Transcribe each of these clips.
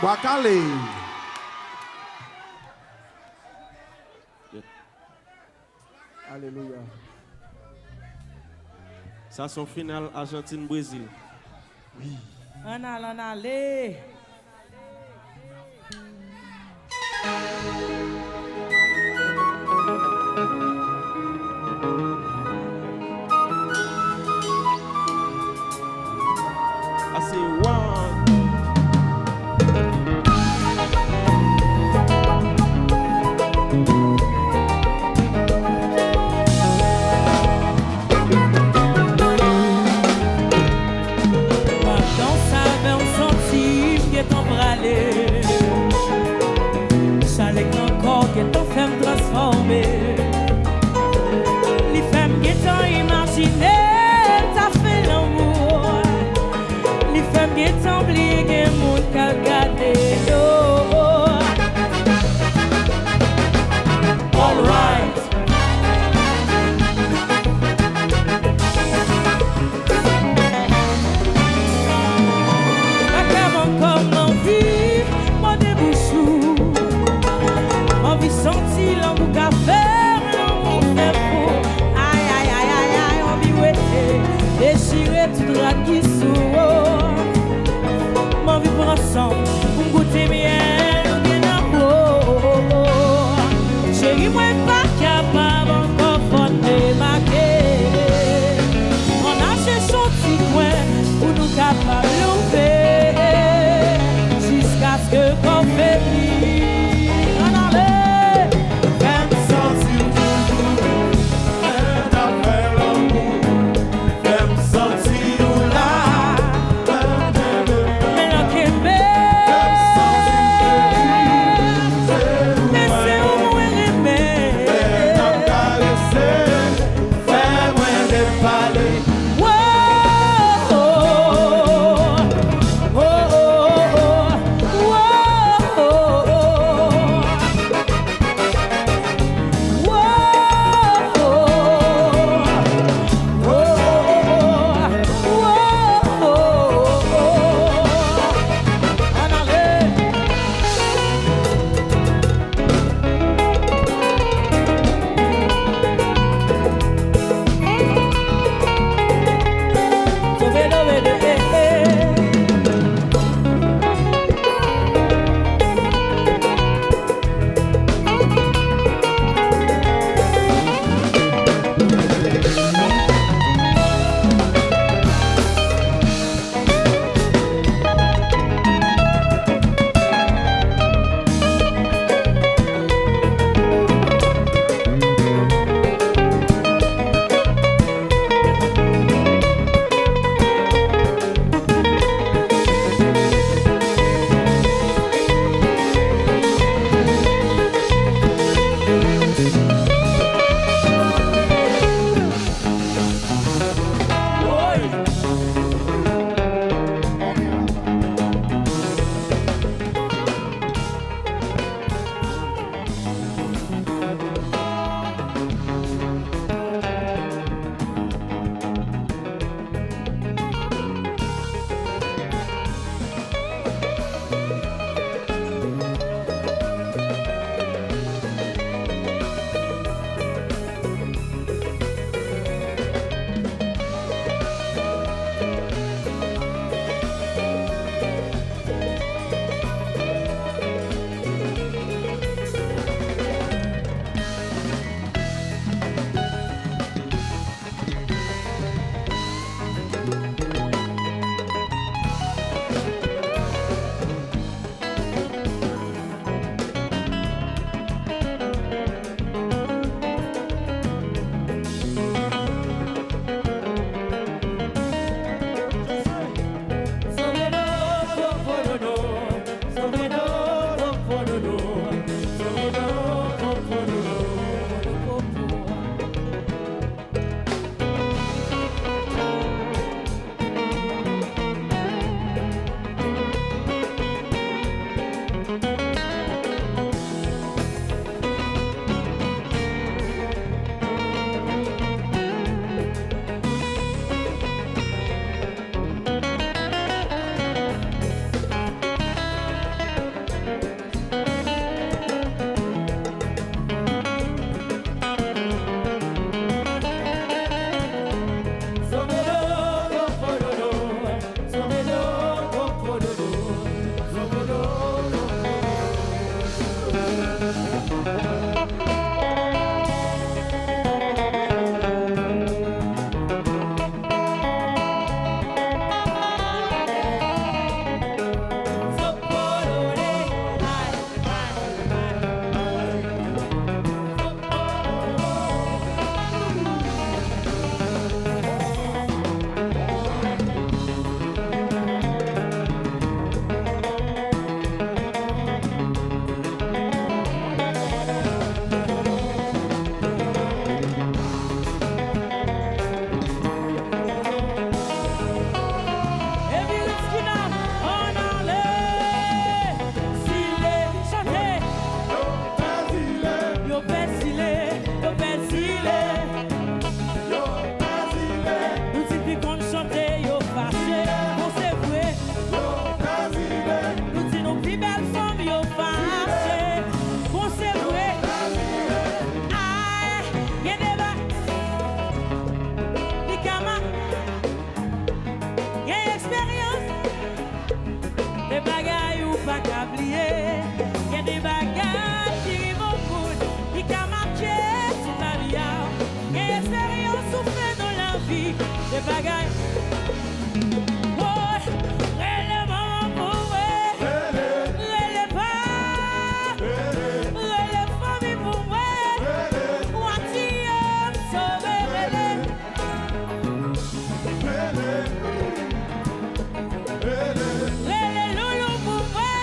Wakale. Alléluia. Ça, son final Argentine-Brésil. Oui. On allait. I say one. Chalet encore que ton femme transformée. Les femmes qui t'ont imaginé, t'as fait l'amour. Les femmes qui t'ont oublié, que mon cœur gardé. All right. Senti l'amour qu'a fait, l'amour fait fou. Aïe, aïe, aïe, aïe, aïe, on vit ouété, déchirer tout droit qui sourd. M'en vivre ensemble, pour goûter miel, ou bien d'amour. Chérie, moi, pas capable encore faut démarquer. On a cherché un petit coin, pour nous capables d'ouvrir, jusqu'à ce que qu'on fait vivre. vie, des bagailles. Oh, relève maman pour moi. Relève pas. Relève famille pour moi. Wati homme sauvé, relève. Relève loulou pour moi.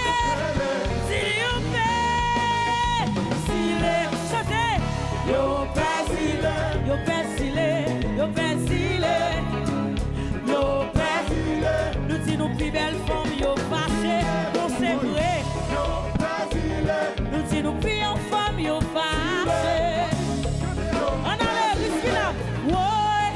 S'il y plaît, s'il est chanté. Yo persile, yo persile, yo persile, yo persile. Nous disons nos plus belles femmes, yo fâché, conségré. Yo persile. Nous disons nos plus en femmes, yo fâché. On a l'air risqué là, ouais.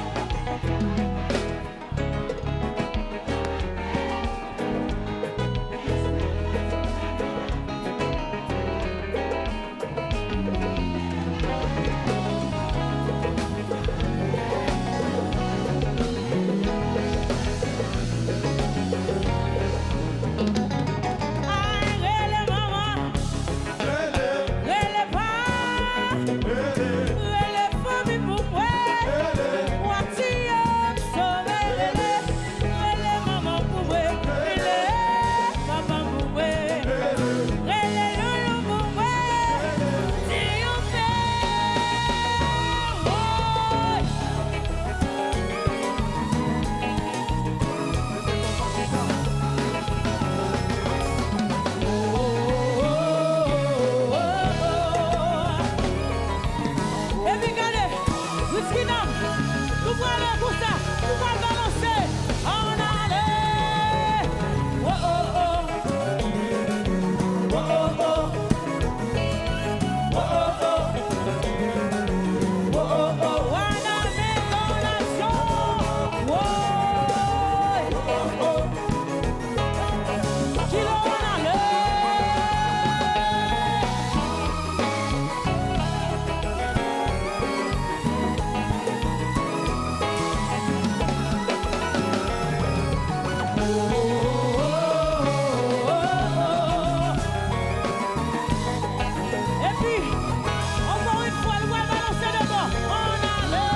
Aïe, relève maman, relève pas, relève famille pour moi. Wati homme sauvé, relève maman pour moi, relève maman pour moi, relève loulou pour moi. Si on et puis regardez, whisky nam, nous pouvons aller pour ça, nous pouvons balancer, on allait. Oh oh oh, oh oh oh, oh oh oh, oh oh oh, on allait dans la zone. Oh oh oh, kilo on allait. Et puis, encore une fois, le voit balancer devant. On allait.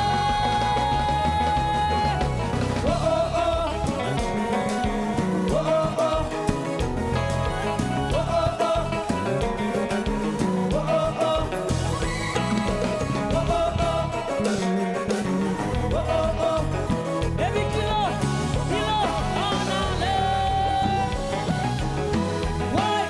Oh oh oh. Oh oh oh. Oh oh oh. Oh oh oh. Oh oh oh. Oh oh oh. Et puis, kilo, on allait. Ouais.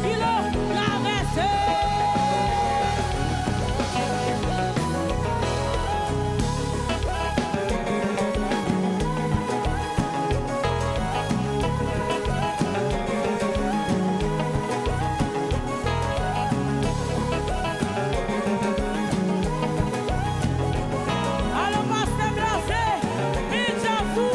Kilo, traversé. Allô, pasteur glacé, Midjafou.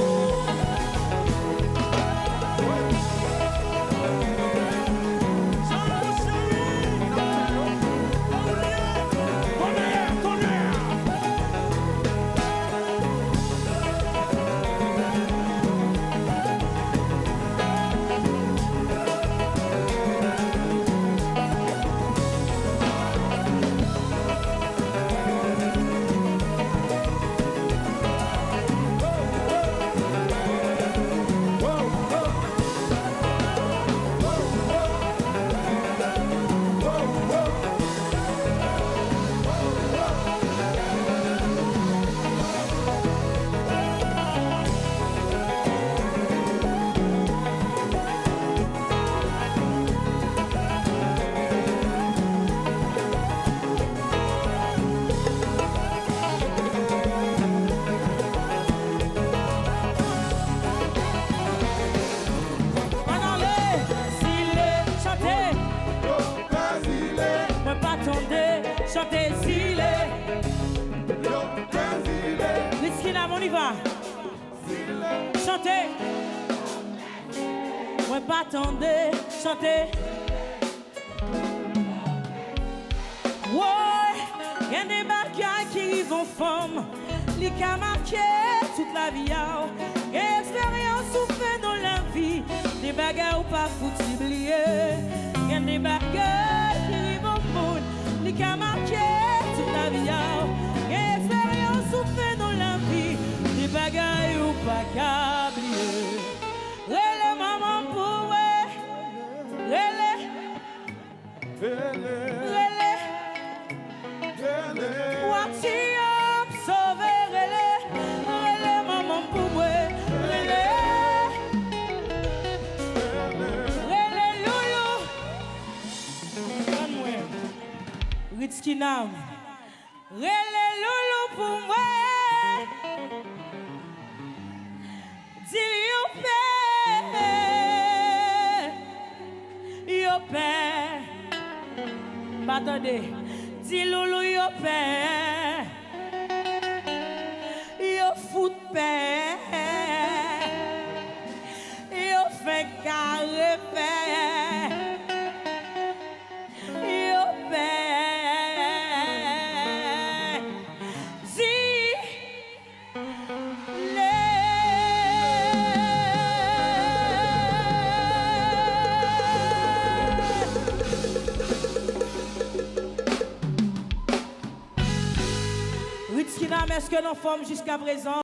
On allait, s'il est chanté. Moi pas attendez, chanter s'il est. L'esquina, on y va. Chanter. Moi pas attendez, chanter. Ouais, y a des bagailles qui vont femme. li ka marqué toute la vie. Expérience ou fait dans la vie, des bagages ou pas foutu oublier. Gen des bagages qui arrivent au monde, li ka marqué toute la vie. Expérience ou fait dans la vie, des bagages ou pas qu'à oublier. Rele maman pour rele, rele, wati up sauvé rele maman pour moi, rele loulou, donne-moi, Ritskinam, rele loulou pour moi, dis yo père, attendez, dis loulou yo père, yo fout père, yo fait carré père, yo père, dis Ritskinam, est-ce que nous sommes jusqu'à présent?